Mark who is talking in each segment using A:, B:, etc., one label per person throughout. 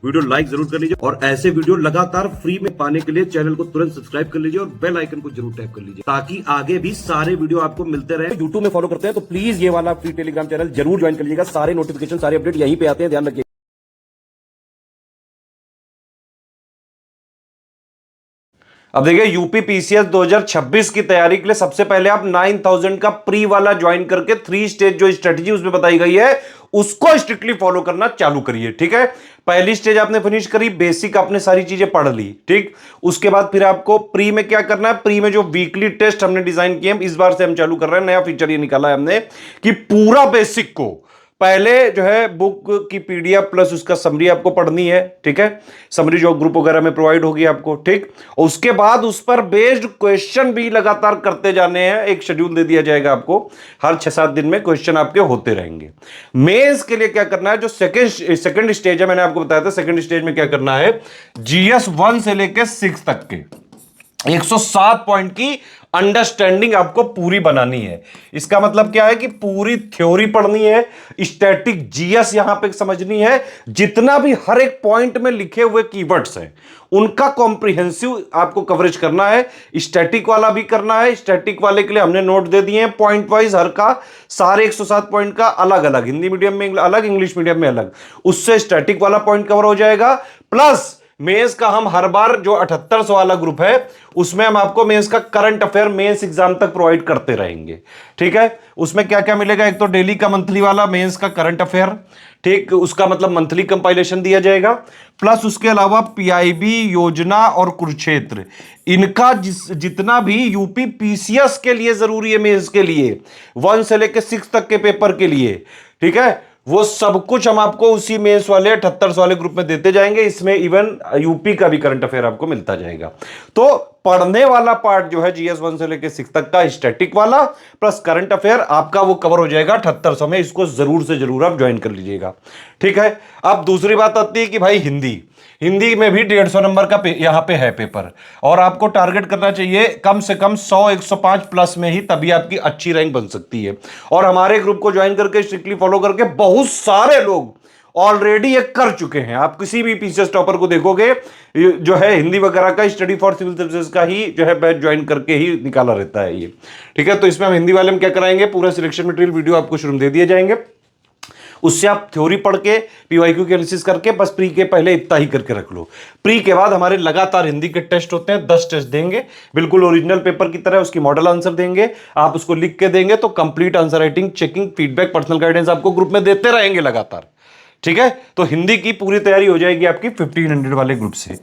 A: Video like जरूर कर लीजिए और ऐसे वीडियो लगातार फ्री में पाने के लिए चैनल को तुरंत सब्सक्राइब कर लीजिए और बेल आइकन को जरूर टैप कर लीजिए ताकि आगे भी सारे वीडियो आपको मिलते रहे। यूट्यूब में फॉलो करते हैं तो प्लीज ये वाला फ्री टेलीग्राम चैनल जरूर ज्वाइन कर लीजिएगा। सारे नोटिफिकेशन सारे अपडेट यहीं पे आते हैं, ध्यान रखिए।
B: अब देखिए यूपी पीसीएस 2026 की तैयारी के लिए सबसे पहले आप 9000 का प्री वाला ज्वाइन करके 3 स्टेज जो स्ट्रेटजी उसमें बताई गई है उसको स्ट्रिक्टली फॉलो करना चालू करिए। ठीक है, पहली स्टेज आपने फिनिश करी, बेसिक आपने सारी चीजें पढ़ ली। ठीक, उसके बाद फिर आपको प्री में क्या करना है, प्री में जो वीकली टेस्ट हमने डिजाइन किए इस बार से हम चालू कर रहे हैं। नया फीचर ये निकाला है हमने कि पूरा बेसिक को पहले जो है बुक की पीडीएफ प्लस उसका समरी आपको पढ़नी है। ठीक है, समरी जो ग्रुप वगैरह में प्रोवाइड होगी आपको। ठीक, उसके बाद उस पर बेस्ड क्वेश्चन भी लगातार करते जाने हैं। एक शेड्यूल दे दिया जाएगा आपको, हर 6-7 दिन में क्वेश्चन आपके होते रहेंगे। मेंस के लिए क्या करना है, जो सेकंड स्टेज है मैंने आपको बताया था, सेकंड स्टेज में क्या करना है, जीएस 1 से लेकर 6 तक के 107 पॉइंट की अंडरस्टैंडिंग आपको पूरी बनानी है। इसका मतलब क्या है कि पूरी थ्योरी पढ़नी है, स्टैटिक जीएस यहां पे समझनी है, जितना भी हर एक पॉइंट में लिखे हुए कीवर्ड्स हैं उनका कॉम्प्रिहेंसिव आपको कवरेज करना है। स्टैटिक वाला भी करना है। स्टैटिक वाले के लिए हमने नोट दे दिए हैं पॉइंट वाइज, हर का सारे 107 पॉइंट का अलग अलग, हिंदी मीडियम में अलग, इंग्लिश मीडियम में अलग, उससे स्टैटिक वाला पॉइंट कवर हो जाएगा। प्लस मेंस का हम हर बार जो 7800 वाला ग्रुप है उसमें हम आपको मेंस का करंट अफेयर मेंस एग्जाम तक प्रोवाइड करते रहेंगे। ठीक है, उसमें क्या क्या मिलेगा, एक तो डेली का मंथली वाला मेंस का करंट अफेयर, ठीक, उसका मतलब मंथली कंपाइलेशन दिया जाएगा। प्लस उसके अलावा पीआईबी योजना और कुरुक्षेत्र, इनका जितना भी यूपी पीसीएस के लिए जरूरी है, मेंस के लिए 1 से लेकर 6 तक के पेपर के लिए, ठीक है, वो सब कुछ हम आपको उसी मेंस वाले 7800 वाले ग्रुप में देते जाएंगे। इसमें इवन यूपी का भी करंट अफेयर आपको मिलता जाएगा। तो पढ़ने वाला पार्ट जो है जीएस 1 से लेकर 6 तक का स्टैटिक वाला प्लस करंट अफेयर आपका वो कवर हो जाएगा 7800 में। इसको जरूर से जरूर आप ज्वाइन कर लीजिएगा। ठीक है, अब दूसरी बात आती है कि भाई हिंदी में भी 150 नंबर का यहां पे है पेपर और आपको टारगेट करना चाहिए कम से कम 100-105 प्लस में ही, तभी आपकी अच्छी रैंक बन सकती है। और हमारे ग्रुप को ज्वाइन करके स्ट्रिक्टली फॉलो करके बहुत सारे लोग ऑलरेडी ये कर चुके हैं। आप किसी भी पीसीएस टॉपर को देखोगे जो है हिंदी वगैरह का स्टडी फॉर सिविल सर्विसेज का ही जो है बैच ज्वाइन करके ही निकाला रहता है ये। ठीक है, तो इसमें हम हिंदी वाले में क्या कराएंगे, पूरा सिलेक्शन मटेरियल वीडियो आपको शुरू में दे दिए जाएंगे, उससे आप थ्योरी पढ़ के पीवाईक्यू की एनालिसिस करके बस प्री के पहले इतना ही करके रख लो। प्री के बाद हमारे लगातार हिंदी के टेस्ट होते हैं, 10 टेस्ट देंगे बिल्कुल ओरिजिनल पेपर की तरह, उसकी मॉडल आंसर देंगे, आप उसको लिख के देंगे तो complete answer writing, checking, feedback, personal guidance आपको ग्रुप में देते रहेंगे लगातार। ठीक है, तो हिंदी की पूरी तैयारी हो जाएगी आपकी 1500 वाले ग्रुप से।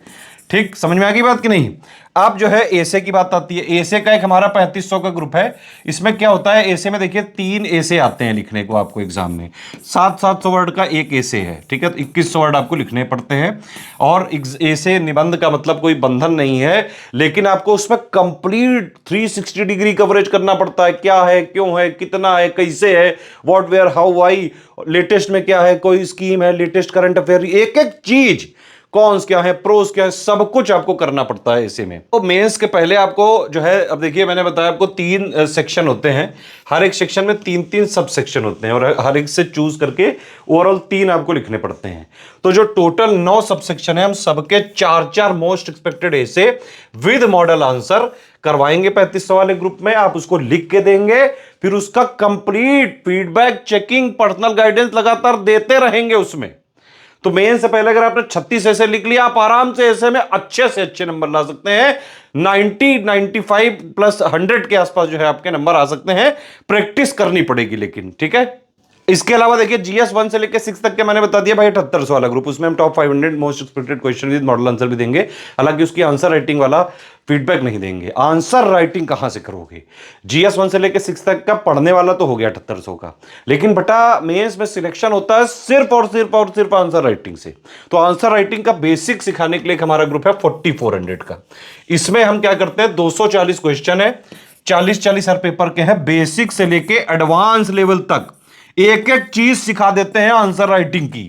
B: ठीक, समझ में आ गई बात कि नहीं। अब जो है एसे की बात आती है। एसे का एक हमारा 3500 का ग्रुप है। इसमें क्या होता है, एसे में देखिए 3 एसे आते हैं लिखने को आपको एग्जाम में, 700 वर्ड का एक एसे है। ठीक है, तो 2100 वर्ड आपको लिखने पड़ते हैं। और एसे निबंध का मतलब कोई बंधन नहीं है, लेकिन आपको उसमें कंप्लीट 360 डिग्री कवरेज करना पड़ता है। क्या है, क्यों है, कितना है, कैसे है, what where how why, latest में क्या है, कोई स्कीम है, लेटेस्ट करंट अफेयर, एक एक चीज, कॉन्स क्या है, प्रोस क्या है, सब कुछ आपको करना पड़ता है इसी में। तो मेंस के पहले आपको जो है, अब देखिए मैंने बताया आपको 3 सेक्शन होते हैं, हर एक सेक्शन में 3-3 सब सेक्शन होते हैं और हर एक से चूज करके ओवरऑल 3 आपको लिखने पड़ते हैं। तो जो टोटल 9 सब सेक्शन है, हम सबके 4-4 मोस्ट एक्सपेक्टेड ऐसे विद मॉडल आंसर करवाएंगे 3500 वाले ग्रुप में। आप उसको लिख के देंगे, फिर उसका complete feedback, checking, personal guidance लगातार देते रहेंगे उसमें। तो मेन से पहले अगर आपने 36 ऐसे लिख लिया, आप आराम से ऐसे में अच्छे से अच्छे नंबर ला सकते हैं। 90, 95 प्लस 100 के आसपास जो है आपके नंबर आ सकते हैं। प्रैक्टिस करनी पड़ेगी लेकिन। ठीक है, इसके अलावा देखिए जीएस 1 से लेकर 6 तक के मैंने बता दिया भाई 7800 वाला ग्रुप, उसमें हम top 500 most expected question with model answer भी देंगे। हालांकि उसकी आंसर राइटिंग वाला फीडबैक नहीं देंगे। आंसर राइटिंग कहां से करोगे, जीएस 1 से लेकर 6 तक का पढ़ने वाला तो हो गया 7800 का, लेकिन बेटा मेंस में सिलेक्शन होता है सिर्फ और सिर्फ आंसर राइटिंग से। तो आंसर राइटिंग का बेसिक सिखाने के लिए हमारा ग्रुप है 4400 का। इसमें हम क्या करते हैं, 240 क्वेश्चन है, 40-40 हर पेपर के हैं, बेसिक से लेके एडवांस लेवल तक एक एक चीज सिखा देते हैं आंसर राइटिंग की।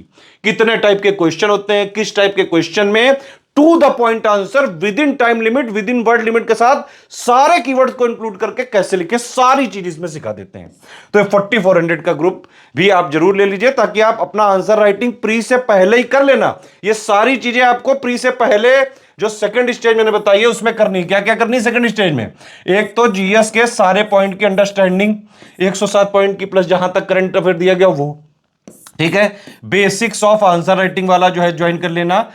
B: कितने टाइप के क्वेश्चन होते हैं, किस टाइप के क्वेश्चन में to the point answer within time limit, within word limit के साथ सारे कीवर्ड्स को इंक्लूड करके कैसे लिखे, सारी चीज इसमें सिखा देते हैं। तो ये 4400 का ग्रुप भी आप जरूर ले लीजिए, ताकि आप अपना आंसर राइटिंग प्री से पहले ही कर लेना। ये सारी चीजें आपको प्री से पहले जो सेकंड स्टेज मैंने बताई है उसमें करनी। क्या क्या करनी सेकंड स्टेज में? एक तो जीएस के सारे पॉइंट की अंडरस्टैंडिंग, 107 पॉइंट की प्लस जहां तक करंट अफेयर दिया गया वो, ठीक है। बेसिक्स ऑफ आंसर राइटिंग वाला जो है ज्वाइन कर लेना,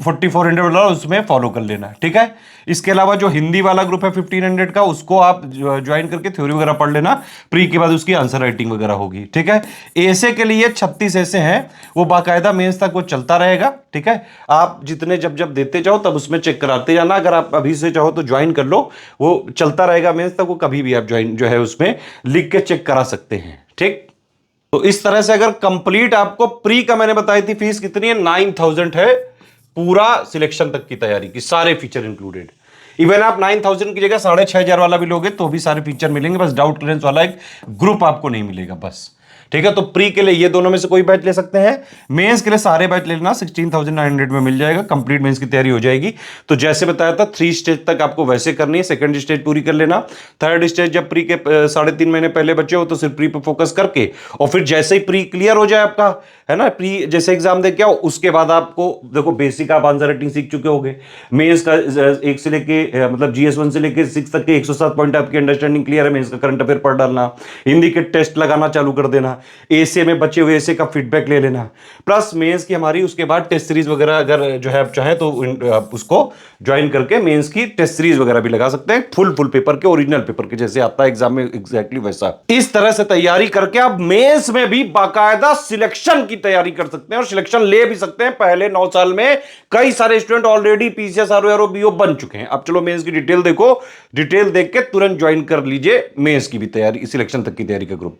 B: 4400 वाला उसमें फॉलो कर लेना, ठीक है। इसके अलावा जो हिंदी वाला ग्रुप है 1500 का, उसको आप ज्वाइन करके थ्योरी वगैरह पढ़ लेना, प्री के बाद उसकी आंसर राइटिंग वगैरह होगी, ठीक है। एसे के लिए 36 ऐसे हैं, वो बाकायदा मेंस तक वो चलता रहेगा, ठीक है। आप जितने जब जब देते जाओ तब उसमें चेक कराते जाना। अगर आप अभी से चाहो तो ज्वाइन कर लो, वो चलता रहेगा मेंस तक, वो कभी भी आप ज्वाइन जो है उसमें लिख के चेक करा सकते हैं, ठीक। तो इस तरह से अगर कंप्लीट आपको प्री का मैंने बताई थी फीस कितनी है, 9000 है, पूरा सिलेक्शन तक की तैयारी की, सारे फीचर इंक्लूडेड। इवन आप 9000 की जगह 6500 वाला भी लोगे तो भी सारे फीचर मिलेंगे, बस डाउट क्लियरेंस वाला एक ग्रुप आपको नहीं मिलेगा बस, ठीक है। तो प्री के लिए ये दोनों में से कोई बैच ले सकते हैं, मेंस के लिए सारे बैच ले लेना, 16900 में मिल जाएगा, कंप्लीट मेंस की तैयारी हो जाएगी। तो जैसे बताया था 3 स्टेज तक आपको वैसे करनी है, सेकंड स्टेज पूरी कर लेना, थर्ड स्टेज जब प्री के 3.5 महीने पहले बचे हो तो सिर्फ प्री पे फोकस करके, और फिर जैसे ही प्री क्लियर हो जाए आपका, है ना, प्री जैसे एग्जाम दे के आओ, उसके बाद आपको देखो बेसिक आप आंसर राइटिंग सीख चुके होगे, मेंस का 1 से लेके मतलब GS1 से लेके 6 तक के 107 पॉइंट आपकी अंडरस्टैंडिंग क्लियर है, मेंस का करंट अफेयर पढ़ डालना, हिंदी के टेस्ट लगाना चालू कर देना, एसे में बचे हुए एसे का फीडबैक ले लेना, प्लस मेंस की हमारी उसके बाद टेस्ट सीरीज वगैरह अगर जो है आप चाहे तो आप उसको ज्वाइन करके मेंस की टेस्ट सीरीज वगैरह भी लगा सकते हैं, फुल पेपर के, ओरिजिनल पेपर के जैसे आता है एग्जाम में एग्जैक्टली वैसा। इस तरह से तैयारी करके आप मेंस में भी बाकायदा सिलेक्शन की तैयारी कर सकते हैं और सिलेक्शन ले भी सकते हैं। पहले 9 साल में कई सारे student already PCS RO BO बन चुके हैं। अब चलो मेंस की डिटेल देखो, डिटेल देख के तुरंत ज्वाइन कर लीजिए मेंस की भी तैयारी, सिलेक्शन तक की तैयारी का ग्रुप।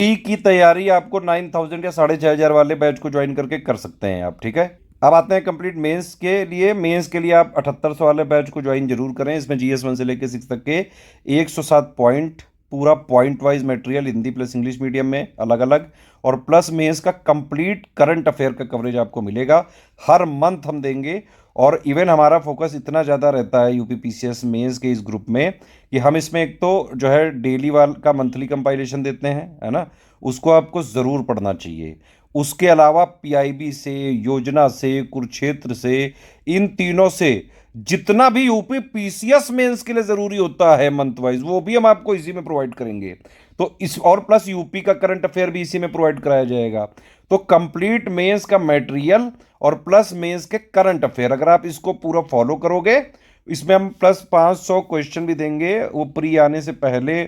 B: प्री की तैयारी आपको 9000 या 6500 वाले बैच को ज्वाइन करके कर सकते हैं आप, ठीक है। अब आते हैं कंप्लीट मेंस के लिए। मेंस के लिए आप 7800 वाले बैच को ज्वाइन जरूर करें। इसमें GS1 से लेकर 6 तक के 107 पॉइंट, पूरा point wise material Hindi plus English medium में अलग अलग, और प्लस मेंस का कंप्लीट करंट अफेयर का कवरेज आपको मिलेगा, हर मंथ हम देंगे। और इवन हमारा फोकस इतना ज़्यादा रहता है यूपी पीसीएस मेंस के इस ग्रुप में कि हम इसमें एक तो जो है डेली वाल का मंथली कंपाइलेशन देते हैं, है ना, उसको आपको ज़रूर पढ़ना चाहिए। उसके अलावा पीआईबी से, योजना से, कुरुक्षेत्र से, इन तीनों से जितना भी यूपी पीसीएस मेंस के लिए ज़रूरी होता है मंथ वाइज, वो भी हम आपको इसी में प्रोवाइड करेंगे। तो इस और प्लस यूपी का करंट अफेयर भी इसी में प्रोवाइड कराया जाएगा। तो कंप्लीट मेंस का मटेरियल और प्लस मेंस के करंट अफेयर, अगर आप इसको पूरा फॉलो करोगे, इसमें हम प्लस 500 क्वेश्चन भी देंगे, वो प्री आने से पहले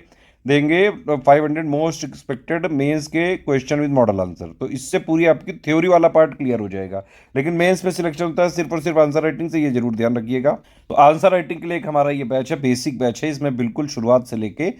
B: देंगे, 500 मोस्ट एक्सपेक्टेड मेंस के क्वेश्चन विद मॉडल आंसर। तो इससे पूरी आपकी थ्योरी वाला पार्ट क्लियर हो जाएगा। लेकिन मेंस में सिलेक्शन होता है सिर्फ और सिर्फ आंसर राइटिंग से, ये जरूर ध्यान रखिएगा। तो आंसर राइटिंग के लिए एक हमारा ये बैच है, बेसिक बैच है, इसमें बिल्कुल शुरुआत से लेके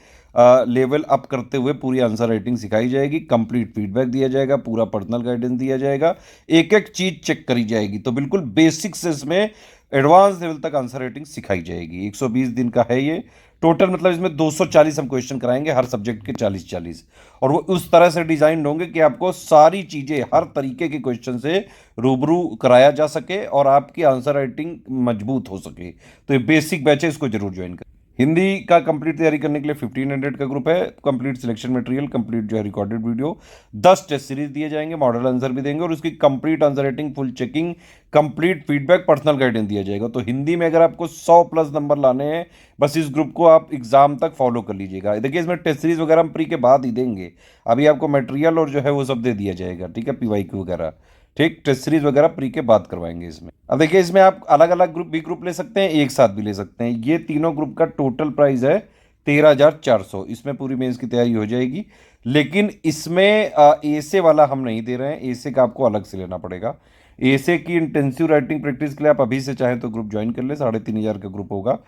B: लेवल अप करते हुए पूरी आंसर राइटिंग सिखाई जाएगी, कंप्लीट फीडबैक दिया जाएगा, पूरा पर्सनल गाइडेंस दिया जाएगा, एक एक चीज चेक करी जाएगी। तो बिल्कुल बेसिक से इसमें एडवांस लेवल तक आंसर राइटिंग सिखाई जाएगी। 120 दिन का है ये टोटल, मतलब इसमें 240 हम क्वेश्चन कराएंगे, हर सब्जेक्ट के 40-40, और वो उस तरह से डिजाइन होंगे कि आपको सारी चीजें हर तरीके के क्वेश्चन से रूबरू कराया जा सके और आपकी आंसर राइटिंग मजबूत हो सके। तो ये बेसिक बैच है, इसको जरूर ज्वाइन करें। हिंदी का कंप्लीट तैयारी करने के लिए 1500 का ग्रुप है, कंप्लीट सिलेक्शन मटेरियल, कंप्लीट जो है रिकॉर्डेड वीडियो, 10 टेस्ट सीरीज दिए जाएंगे, मॉडल आंसर भी देंगे, और उसकी complete answer writing, full checking, complete feedback, personal guidance दिया जाएगा। तो हिंदी में अगर आपको 100 प्लस नंबर लाने हैं, बस इस ग्रुप को आप एग्जाम तक फॉलो कर लीजिएगा। देखिए इसमें टेस्ट सीरीज वगैरह हम प्री के बाद ही देंगे, अभी आपको मटेरियल और जो है वो सब दे दिया जाएगा, ठीक है, PYQ वगैरह, ठीक, टेस्ट सीरीज वगैरह प्री के बाद करवाएंगे इसमें। अब देखिए इसमें आप अलग अलग ग्रुप भी ग्रुप ले सकते हैं, एक साथ भी ले सकते हैं। ये तीनों ग्रुप का टोटल प्राइस है 13,400, इसमें पूरी मेंस की तैयारी हो जाएगी। लेकिन इसमें एसे वाला हम नहीं दे रहे हैं, एसे का आपको अलग से लेना पड़ेगा। एसे की इंटेंसिव राइटिंग प्रैक्टिस के लिए आप अभी से चाहें तो ग्रुप ज्वाइन कर ले, 3500 का ग्रुप होगा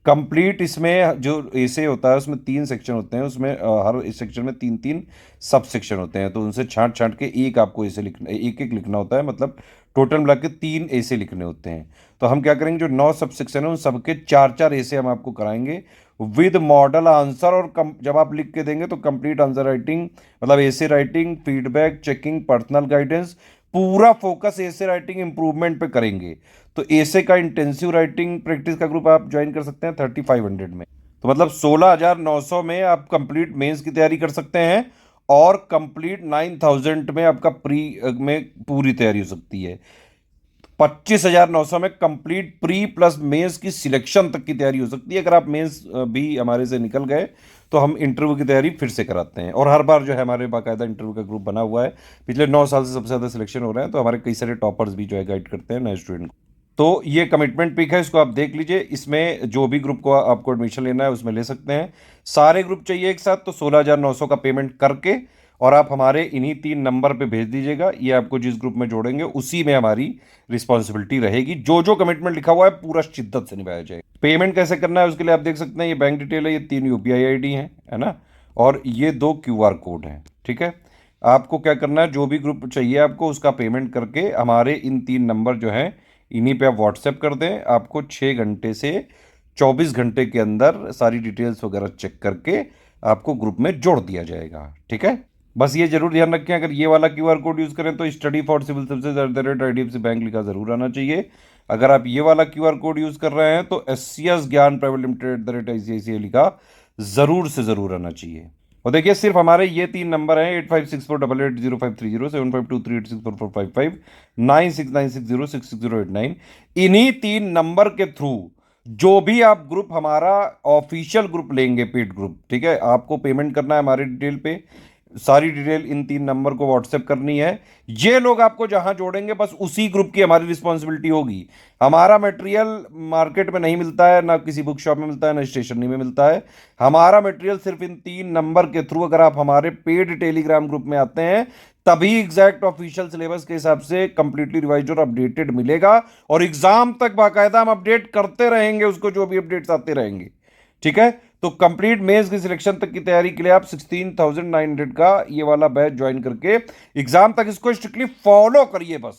B: कंप्लीट। इसमें जो एसे होता है उसमें 3 सेक्शन होते हैं, उसमें हर इस सेक्शन में 3-3 सब सेक्शन होते हैं, तो उनसे छांट छांट के एक आपको एसे लिखना, एक एक लिखना होता है, मतलब टोटल मिला के 3 एसे लिखने होते हैं। तो हम क्या करेंगे, जो 9 सब सेक्शन है उन सबके 4-4 एसे हम आपको कराएंगे विद मॉडल आंसर, और जब आप लिख के देंगे तो कंप्लीट आंसर राइटिंग, मतलब essay writing, feedback, checking, personal guidance, पूरा फोकस एसे राइटिंग इंप्रूवमेंट पे करेंगे। तो एसे का इंटेंसिव राइटिंग प्रैक्टिस का ग्रुप आप ज्वाइन कर सकते हैं 3500 में। तो मतलब 16,900 में आप कंप्लीट मेंस की तैयारी कर सकते हैं और कंप्लीट 9,000 में आपका प्री में पूरी तैयारी हो सकती है। 25,900 में कंप्लीट प्री प्लस मेंस की सिलेक्शन तक की तैयारी हो सकती है। अगर आप मेंस भी हमारे से निकल गए तो हम इंटरव्यू की तैयारी फिर से कराते हैं, और हर बार जो है हमारे बाकायदा इंटरव्यू का ग्रुप बना हुआ है। पिछले 9 साल से सबसे ज़्यादा सिलेक्शन हो रहे हैं, तो हमारे कई सारे टॉपर्स भी जो है गाइड करते हैं नए स्टूडेंट को। तो ये कमिटमेंट पिक है, इसको आप देख लीजिए। इसमें जो भी ग्रुप को आपको एडमिशन लेना है उसमें ले सकते हैं। सारे ग्रुप चाहिए एक साथ, तो 16,900 का पेमेंट करके और आप हमारे इन्हीं 3 नंबर पे भेज दीजिएगा। ये आपको जिस ग्रुप में जोड़ेंगे उसी में हमारी रिस्पॉन्सिबिलिटी रहेगी। जो जो कमिटमेंट लिखा हुआ है पूरा शिद्दत से निभाया जाएगा। पेमेंट कैसे करना है उसके लिए आप देख सकते हैं, ये बैंक डिटेल है, ये 3 यूपीआई आईडी है ना, और ये 2 क्यूआर कोड हैं। ठीक है, आपको क्या करना है, जो भी ग्रुप चाहिए आपको उसका पेमेंट करके हमारे इन 3 नंबर जो हैं इन्हीं पे आप व्हाट्सएप कर दें। आपको 6 घंटे से 24 घंटे के अंदर सारी डिटेल्स वगैरह चेक करके आपको ग्रुप में जोड़ दिया जाएगा। ठीक है, बस ये जरूर ध्यान रखें, अगर ये वाला क्यूआर कोड यूज करें तो study for civil services @IDFC bank लिखा जरूर आना चाहिए। अगर आप ये वाला क्यूआर कोड यूज कर रहे हैं तो SCS ज्ञान प्राइवेट लिमिटेड @ICICI लिखा जरूर से जरूर आना चाहिए। और देखिए सिर्फ हमारे ये 3 नंबर हैं 8564880530, 7523864455, 9696066089। इन्हीं 3 नंबर के थ्रू जो भी आप ग्रुप हमारा ऑफिशियल ग्रुप लेंगे, पेड ग्रुप, ठीक है, आपको पेमेंट करना है हमारे डिटेल पे। सारी डिटेल इन 3 नंबर को व्हाट्सएप करनी है। ये लोग आपको जहां जोड़ेंगे बस उसी ग्रुप की हमारी रिस्पॉन्सिबिलिटी होगी। हमारा मटेरियल मार्केट में नहीं मिलता है, ना किसी बुक शॉप में मिलता है, ना स्टेशनरी में मिलता है। हमारा मटेरियल सिर्फ इन 3 नंबर के थ्रू, अगर आप हमारे पेड टेलीग्राम ग्रुप में आते हैं तभी एग्जैक्ट ऑफिशियल सिलेबस के हिसाब से कंप्लीटली रिवाइज और अपडेटेड मिलेगा। और एग्जाम तक बाकायदा हम अपडेट करते रहेंगे उसको, जो भी अपडेट्स आते रहेंगे। ठीक है, तो कंप्लीट मेंस की सिलेक्शन तक की तैयारी के लिए आप 16,900 का ये वाला बैच ज्वाइन करके एग्जाम तक इसको स्ट्रिक्टली फॉलो करिए बस।